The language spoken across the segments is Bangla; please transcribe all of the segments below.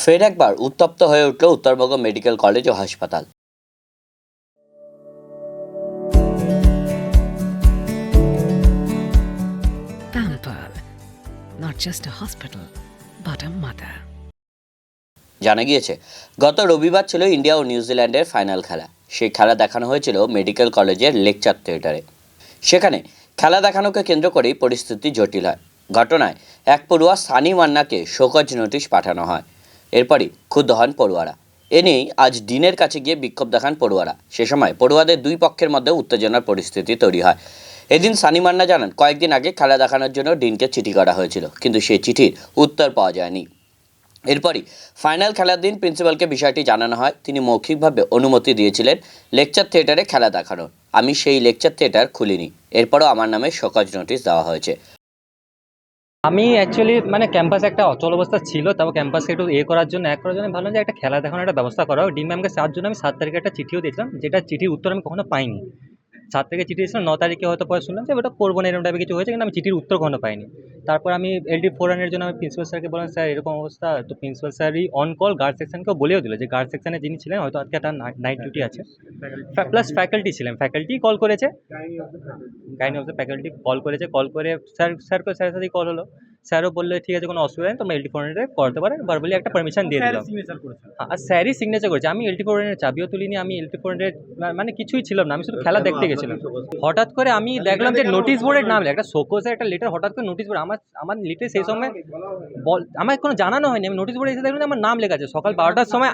ফের একবার উত্তপ্ত হয়ে উঠল উত্তরবঙ্গ মেডিকেল কলেজ ও হাসপাতাল। Pamper, not just a hospital, but a mother. জানা গিয়েছে, গত রবিবার ছিল ইন্ডিয়া ও নিউজিল্যান্ডের ফাইনাল খেলা। সেই খেলা দেখানো হয়েছিল মেডিকেল কলেজের লেকচার থিয়েটারে। সেখানে খেলা দেখানোকে কেন্দ্র করেই পরিস্থিতি জটিল হয়। ঘটনায় এক পড়ুয়া সানি মান্নাকে শোকজ নোটিশ পাঠানো হয়। এরপরই ক্ষুব্ধ হন পড়ুয়ারা। এ নিয়েই আজ ডিনের কাছে গিয়ে বিক্ষোভ দেখান পড়ুয়ারা। সে সময় পড়ুয়াদের দুই পক্ষের মধ্যে উত্তেজনার পরিস্থিতি তৈরি হয়। এদিন সানি মান্না জানান, কয়েকদিন আগে খেলা দেখানোর জন্য ডিনকে চিঠি করা হয়েছিল, কিন্তু সেই চিঠির উত্তর পাওয়া যায়নি। এরপরই ফাইনাল খেলার দিন প্রিন্সিপালকে বিষয়টি জানানো হয়। তিনি মৌখিকভাবে অনুমতি দিয়েছিলেন লেকচার থিয়েটারে খেলা দেখানোর। আমি সেই লেকচার থিয়েটার খুলিনি। এরপরও আমার নামে শোকজ নোটিশ দেওয়া হয়েছে। আমি অ্যাকচুয়ালি ক্যাম্পাসে একটা অচল অবস্থা ছিল, তারপর ক্যাম্পাসকে একটু করার জন্য ভাবলাম যে একটা খেলা দেখানোর একটা ব্যবস্থা করা হোক। ডিন ম্যামকে 7 জন্য আমি 7 তারিখে একটা চিঠিও দিয়েছিলাম, যেটা চিঠির উত্তর আমি কখনো পাইনি। 7 তারিখে চিঠি দিয়েছিলাম, 9 তারিখে হয়তো পরে শুনলাম যে ওটা করবো না, এরকম টাইপের কিছু হয়েছে, কিন্তু আমি চিঠির উত্তর কখনো পাইনি। তারপর আমি LD 400 জন্য আমি প্রিন্সিপাল স্যারকে বললাম, স্যার এরকম অবস্থা। তো প্রিন্সিপাল স্যারই অন কল গার্ড সেকশনকেও বলেও দিল যে গার্ড সেকশনে যিনি ছিলেন হয়তো আজকে একটা নাইট ডিউটি আছে, প্লাস ফ্যাকাল্টি ছিলেন, ফ্যাকাল্টি কল করেছে, gynae of the faculty call করে স্যারের সাথেই কল হলো। স্যারও বললো ঠিক আছে, কোনো অসুবিধা নেই, তোমরা LD 400 করতে পারেন, ভার্বালি একটা পারমিশন দিয়ে দিলাম। হ্যাঁ, আর স্যারই সিগনেচার করেছে। আমি LD 400 চাবিও তুলিনি, আমি LD 400 কিছুই ছিলাম না, আমি শুধু খেলা দেখতে গেছিলাম। হঠাৎ করে আমি দেখলাম যে নোটিশ বোর্ডের নাম একটা শোকজের একটা লেটার, হঠাৎ করে নোটিশ বোর্ড আমার লিটে সেই সময় আমার কোনো জানানো হয়নি। আমি নোটিশ বোর্ডে এসে দেখলাম যে আমার নাম লেখা আছে। সকাল 12টার সময়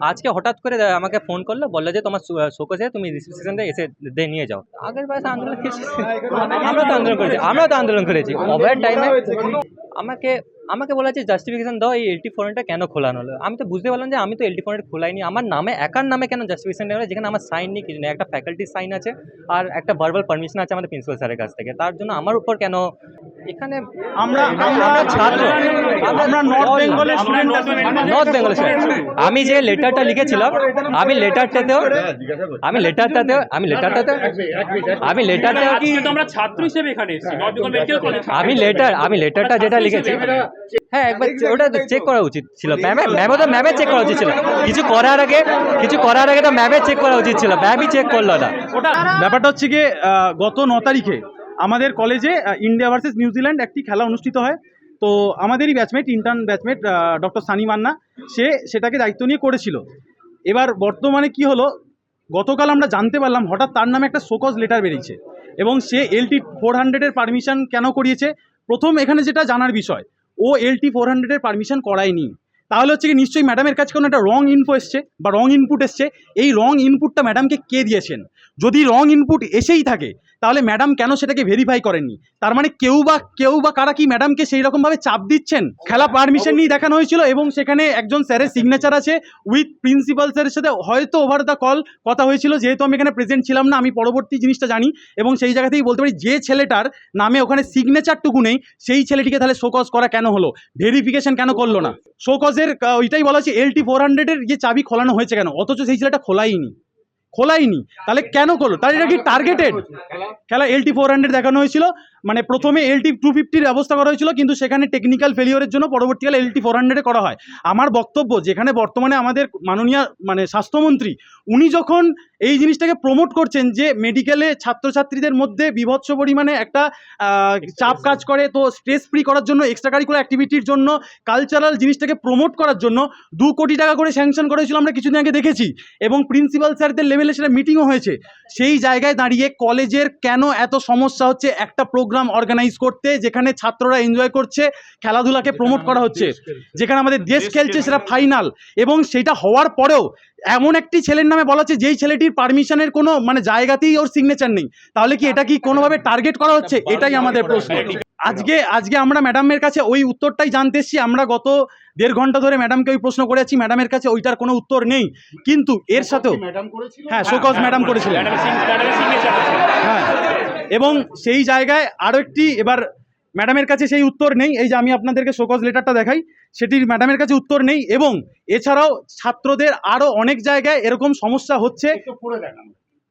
আজকে হঠাৎ করে আমাকে ফোন করলো, বললো যে তোমার শোকজে তুমি রিসেপশন থেকে এসে নিয়ে যাও। আগের বয়সে আন্দোলন করেছি, আমরা তো আন্দোলন করেছি ওভার টাইমে। আমাকে বলা যে জাস্টিফিকেশন দাও, এই LD 400 কেন খোলানো হলো। আমি তো বুঝতে পারলাম যে আমি তো LD 400 খোলাইনি। আমার নামে একার নামে কেন জাস্টিফিকেশন নেওয়া হলো, যেখানে আমার সাইন নেই, কিছু নেই। একটা ফ্যাকাল্টির সাইন আছে আর একটা ভার্বাল পারমিশন আছে আমাদের প্রিন্সিপাল স্যারের কাছ থেকে। তার জন্য আমার উপর কেন এখানে আমরা ছাত্র, আমরা নর্থ বেঙ্গলের আমি যে লেটারটা লিখেছিলাম, আমি লেটারটাতেও আমি লেটারটা যেটা লিখেছি, হ্যাঁ একবার ওটা চেক করা উচিত ছিল। ম্যামের চেক করা উচিত ছিল। কিছু করার আগে তো ম্যামের চেক করা উচিত ছিল, ম্যামই চেক করলো না। ব্যাপারটা হচ্ছে গিয়ে গত 9 তারিখে আমাদের কলেজে ইন্ডিয়া ভার্সেস নিউজিল্যান্ড একটি খেলা অনুষ্ঠিত হয়। তো আমাদেরই intern batchmate doctor Sunny Manna সেটাকে দায়িত্ব নিয়ে করেছিল। এবার বর্তমানে কি হলো, গতকাল আমরা জানতে পারলাম হঠাৎ তার নামে একটা শোকজ লেটার বেরিয়েছে এবং সে LD 400 পারমিশন কেন করিয়েছে। প্রথম এখানে যেটা জানার বিষয়, ও LD 400 পারমিশন করায়নি। তাহলে হচ্ছে কি নিশ্চয়ই ম্যাডামের কাছে কোনো একটা রং ইনফো এসছে বা রং ইনপুট এসছে। এই রং ইনপুটটা ম্যাডামকে কে দিয়েছেন? যদি রং ইনপুট এসেই থাকে তাহলে ম্যাডাম কেন সেটাকে ভেরিফাই করেননি? তার মানে কেউ বা কারা কি ম্যাডামকে সেই রকমভাবে চাপ দিচ্ছেন? খেলা পারমিশন নিয়ে দেখানো হয়েছিল এবং সেখানে একজন স্যারের সিগনেচার আছে উইথ প্রিন্সিপাল স্যারের সাথে হয়তো ওভার দ্য কল কথা হয়েছিল। যেহেতু আমি এখানে প্রেজেন্ট ছিলাম না, আমি পরবর্তী জিনিসটা জানি এবং সেই জায়গা থেকেই বলতে পারি যে ছেলেটার নামে ওখানে সিগনেচারটুকু নেই, সেই ছেলেটিকে তাহলে শোকজ করা কেন হলো? ভেরিফিকেশন কেন করলো না? শোকজের ওইটাই বলা হচ্ছে LD 400 যে চাবি খোলানো হয়েছে কেন, অথচ সেই ছেলেটা খোলাইনি। তাহলে কেন করলো? তাহলে এটা কি টার্গেটেড খেলা? LD 400 দেখানো হয়েছিল, প্রথমে LD 250 ব্যবস্থা করা হয়েছিল, কিন্তু সেখানে টেকনিক্যাল ফেলিওরের জন্য পরবর্তীকালে LD 400 করা হয়। আমার বক্তব্য, যেখানে বর্তমানে আমাদের মাননীয় স্বাস্থ্যমন্ত্রী উনি যখন এই জিনিসটাকে প্রমোট করছেন যে মেডিকেলে ছাত্রছাত্রীদের মধ্যে বিভৎস পরিমাণে একটা চাপ কাজ করে, তো স্ট্রেস ফ্রি করার জন্য, এক্সট্রা কারিকুলার অ্যাক্টিভিটির জন্য, কালচারাল জিনিসটাকে প্রমোট করার জন্য 2 কোটি টাকা করে স্যাংশন করা হয়েছিল, আমরা কিছুদিন আগে দেখেছি, এবং প্রিন্সিপাল স্যারদের লেভেলে সেটা মিটিংও হয়েছে। সেই জায়গায় দাঁড়িয়ে কলেজের কেন এত সমস্যা হচ্ছে একটা প্রোগ্রাম অর্গানাইজ করতে, যেখানে ছাত্ররা এনজয় করছে, খেলাধুলাকে প্রমোট করা হচ্ছে, যেখানে আমাদের দেশ খেলছে, সেটা ফাইনাল, এবং সেটা হওয়ার পরেও এমন একটি ছেলের নামে বলা হচ্ছে যেই ছেলেটির পারমিশনের কোনো জায়গাতেই ওর সিগনেচার নেই। তাহলে কি এটা কি কোনোভাবে টার্গেট করা হচ্ছে? এটাই আমাদের প্রশ্ন। আজকে আমরা ম্যাডামের কাছে ওই উত্তরটাই জানতে এসেছি। আমরা গত 1.5 ঘন্টা ধরে ম্যাডামকে ওই প্রশ্ন করেছি, ম্যাডামের কাছে ওইটার কোনো উত্তর নেই। কিন্তু এর সাথেও হ্যাঁ, শোকজ ম্যাডাম করেছিলেন, হ্যাঁ, এবং সেই জায়গায় আরও একটি, এবার ম্যাডামের কাছে সেই উত্তর নেই। এই যে আমি আপনাদেরকে শোকজ লেটারটা দেখাই, সেটির ম্যাডামের কাছে উত্তর নেই, এবং এছাড়াও ছাত্রদের আরও অনেক জায়গায় এরকম সমস্যা হচ্ছে।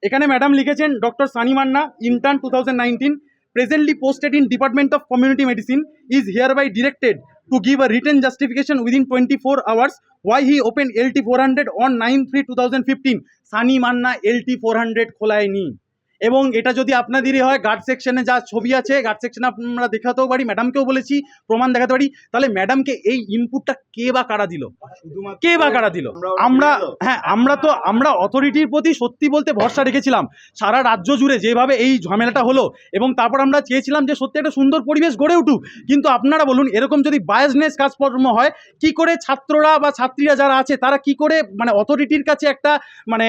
এখানে ম্যাডাম লিখেছেন, doctor Sunny Manna, intern 2019, presently posted in Department of Community Medicine, is hereby directed to give a written justification within 24 hours why he opened LT 400 on 9/3/2015. Sunny Manna LT 400 খোলায়নি। এবং এটা যদি আপনাদেরই হয়, গার্ড সেকশনে যা ছবি আছে, গার্ড সেকশনে আমরা দেখাতেও পারি, ম্যাডামকেও বলেছি, প্রমাণ দেখাতে পারি। তাহলে ম্যাডামকে এই ইনপুটটা কে বা কারা দিল? কে বা কারা দিল? আমরা অথরিটির প্রতি সত্যি বলতে ভরসা রেখেছিলাম সারা রাজ্য জুড়ে যেভাবে এই ঝামেলাটা হলো, এবং তারপর আমরা চেয়েছিলাম যে সত্যি একটা সুন্দর পরিবেশ গড়ে উঠুক। কিন্তু আপনারা বলুন, এরকম যদি বায়াসনেস কাজকর্ম হয়, কি করে ছাত্ররা বা ছাত্রীরা যারা আছে তারা কি করে মানে অথরিটির কাছে একটা মানে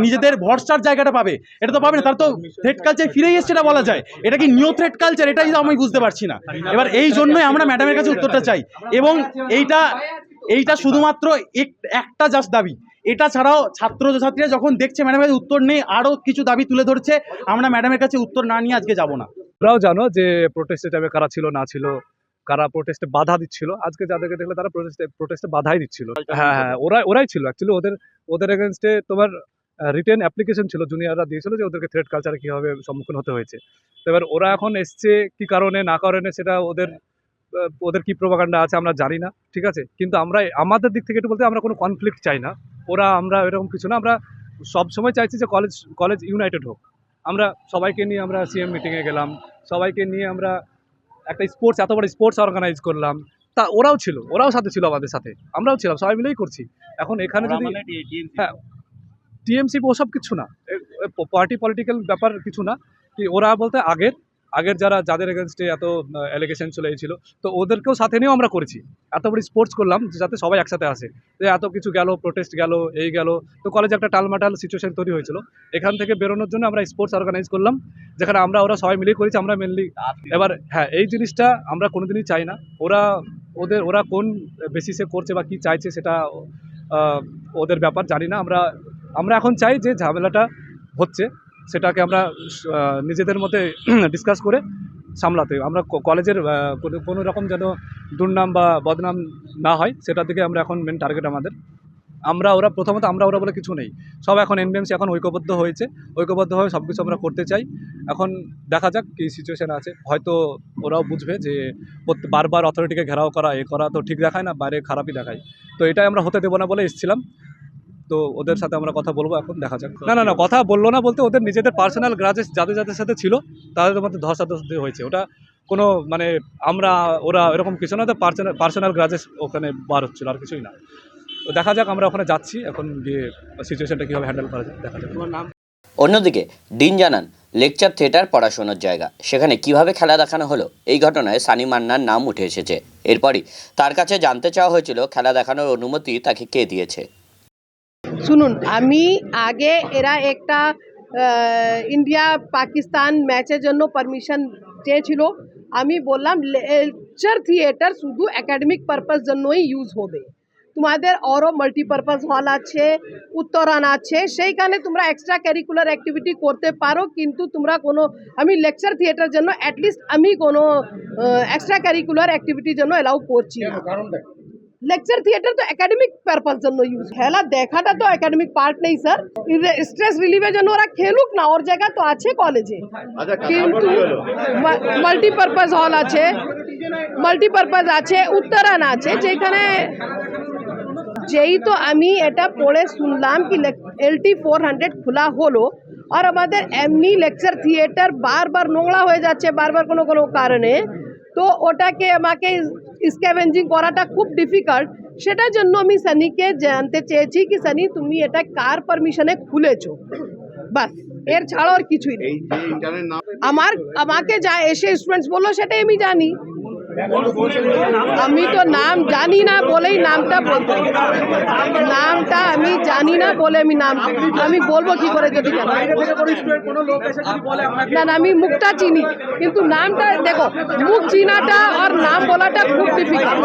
নিজেদের ভরসার জায়গাটা পাবে? এটা তো পাবে না। তার তো থ্রেট কালচার ফিরেই এসছে, এটা বলা যায়। এটা কি নিউ থ্রেট কালচার? এটাই তো আমি বুঝতে পারছি না। এবার এই জন্যই আমরা ম্যাডামের কাছে উত্তরটা চাই, এবং এইটা শুধুমাত্র একটা জাস্ট দাবি। এটা ছাড়াও ছাত্রছাত্রীরা যখন দেখছে ম্যাডামের কাছে উত্তর নেই, আরও কিছু দাবি তুলে ধরছে। আমরা ম্যাডামের কাছে উত্তর না নিয়ে আজকে যাব না। তোমরাও জানো যে প্রোটেস্টের টাইমে কারা ছিল না ছিল, কারা প্রোটেস্টে বাধা দিচ্ছিল। আজকে যাদেরকে দেখলে তারা প্রোটেস্টে বাধাই দিচ্ছিল। হ্যাঁ, ওরাই ছিল অ্যাকচুয়ালি। ওদের এগেনস্টে তোমার রিটেন অ্যাপ্লিকেশন ছিল, জুনিয়ররা দিয়েছিল যে ওদেরকে থ্রেট কালচারে কীভাবে সম্মুখীন হতে হয়েছে। তো এবার ওরা এখন এসছে কি কারণে না কারণে, সেটা ওদের কি প্রোপাগান্ডা আছে আমরা জানি না, ঠিক আছে। কিন্তু আমরা আমাদের দিক থেকে একটু বলতে আমরা কোনো কনফ্লিক্ট চাই না। আমরা এরকম কিছু না। আমরা সবসময় চাইছি যে কলেজ ইউনাইটেড হোক। আমরা সবাইকে নিয়ে আমরা সিএম মিটিংয়ে গেলাম, সবাইকে নিয়ে আমরা একটা এত বড় স্পোর্টস অর্গানাইজ করলাম। তা ওরাও সাথে ছিল, আমাদের সাথে আমরাও ছিলাম, সবাই মিলেই করছি। এখন এখানে যদি হ্যাঁ টিএমসি ওসব কিছু না, পার্টি পলিটিক্যাল ব্যাপার কিছু না। কি ওরা বলতে আগের যাদের এগেনস্টে এত অ্যালিগেশন চলে ছিল, তো ওদেরকেও সাথে নিয়েও আমরা করেছি। এত বড় স্পোর্টস করলাম যাতে সবাই একসাথে আসে। যে এত কিছু গেল, প্রোটেস্ট গেল, এই গেল, তো কলেজে একটা টালমাটাল সিচুয়েশন তৈরি হয়েছিল। এখান থেকে বেরোনোর জন্য আমরা স্পোর্টস অর্গানাইজ করলাম, যেখানে ওরা সবাই মিলেই করেছি। আমরা মেনলি এবার হ্যাঁ এই জিনিসটা আমরা কোনোদিনই চাই না। ওরা কোন বেসিসে করছে বা কী চাইছে সেটা ওদের ব্যাপার, জানি না। আমরা এখন চাই যে ঝামেলাটা হচ্ছে সেটাকে আমরা নিজেদের মধ্যে ডিসকাস করে সামলাতে। আমরা কলেজের কোনো রকম যেন দুর্নাম বা বদনাম না হয়, সেটার দিকে আমরা এখন মেন টার্গেট আমাদের। প্রথমত ওরা বলে কিছু নেই। সব এখন এনবিএমসি এখন ঐক্যবদ্ধভাবে সব কিছু আমরা করতে চাই। এখন দেখা যাক কী সিচুয়েশান আছে। হয়তো ওরাও বুঝবে যে বারবার অথরিটিকে ঘেরাও করা তো ঠিক দেখায় না, বাইরে খারাপই দেখায়। তো এটাই আমরা হতে দেবো না বলে এসেছিলাম। তো ওদের সাথে আমরা কথা বলবো, এখন দেখা যাক। না কথা বললো না বলতে ওদের নিজেদের পার্সোনাল গ্রাজেস যাদের সাথে ছিল তাদের মধ্যে ধস্তাধস্তি হয়েছে। ওটা কোনো মানে ওরা এরকম কিছু না, তো পার্সোনাল গ্রাজেস ওখানে বার হচ্ছিল, আর কিছুই না। তো দেখা যাক, আমরা ওখানে যাচ্ছি এখন, গিয়ে সিচুয়েশনটা কীভাবে হ্যান্ডেল করা যায় দেখা যাক। অন্যদিকে ডিন জানান, লেকচার থিয়েটার পড়াশোনার জায়গা, সেখানে কিভাবে খেলা দেখানো হলো এই ঘটনায় সানি মান্নার নাম উঠে এসেছে। এরপরই তার কাছে জানতে চাওয়া হয়েছিল খেলা দেখানোর অনুমতি তাকে কে দিয়েছে। শুনুন, আমি আগে এরা একটা ইন্ডিয়া পাকিস্তান ম্যাচের জন্য পারমিশন চেয়েছিল। আমি বললাম লেকচার থিয়েটার শুধু একাডেমিক পারপাস জন্যই ইউজ হবে, তোমাদের আরও মাল্টিপারপাস হল আছে, উত্তরায়ণ আছে, সেইখানে তোমরা এক্সট্রা ক্যারিকুলার অ্যাক্টিভিটি করতে পারো। কিন্তু তোমরা আমি লেকচার থিয়েটার জন্য অ্যাটলিস্ট আমি কোনো এক্সট্রা ক্যারিকুলার অ্যাক্টিভিটির জন্য অ্যালাউ করছি না। লেকচার থিয়েটার তো একাডেমিক পারপাস জন্য ইউজ। খেলা দেখাটা তো একাডেমিক পার্ট নেই স্যার। স্ট্রেস রিলিভের জন্য ওরা খেলুক না, ওর জায়গা তো আছে কলেজে। কিন্তু মাল্টিপারপাস হল আছে, উত্তরায়ণ আছে, যেই তো আমি এটা পড়ে শুনলাম কি LT 400 খোলা হলো, আর আমাদের এমনি লেকচার থিয়েটার বারবার নোংরা হয়ে যাচ্ছে বারবার কোনো কারণে। তো ওটাকে আমাকে স্ক্যাভেঞ্জিং করাটা খুব ডিফিকাল্ট। সেটার জন্য আমি সানিকে জানতে চেয়েছি কি সানি তুমি এটা কার পারমিশনে খুলেছো, বাস, এর ছাড়া আর কিছুই নেই। আমাকে যা এসে স্টুডেন্টস বললো সেটাই আমি জানি। আমি তো নাম জানি না বলেই নামটা আমি জানি না বলে আমি বলবো কি করে যদি না, আমি মুখটা চিনি কিন্তু নামটা দেখো, মুখ চিনাটা আর নাম বলাটা খুব ডিফিকাল্ট।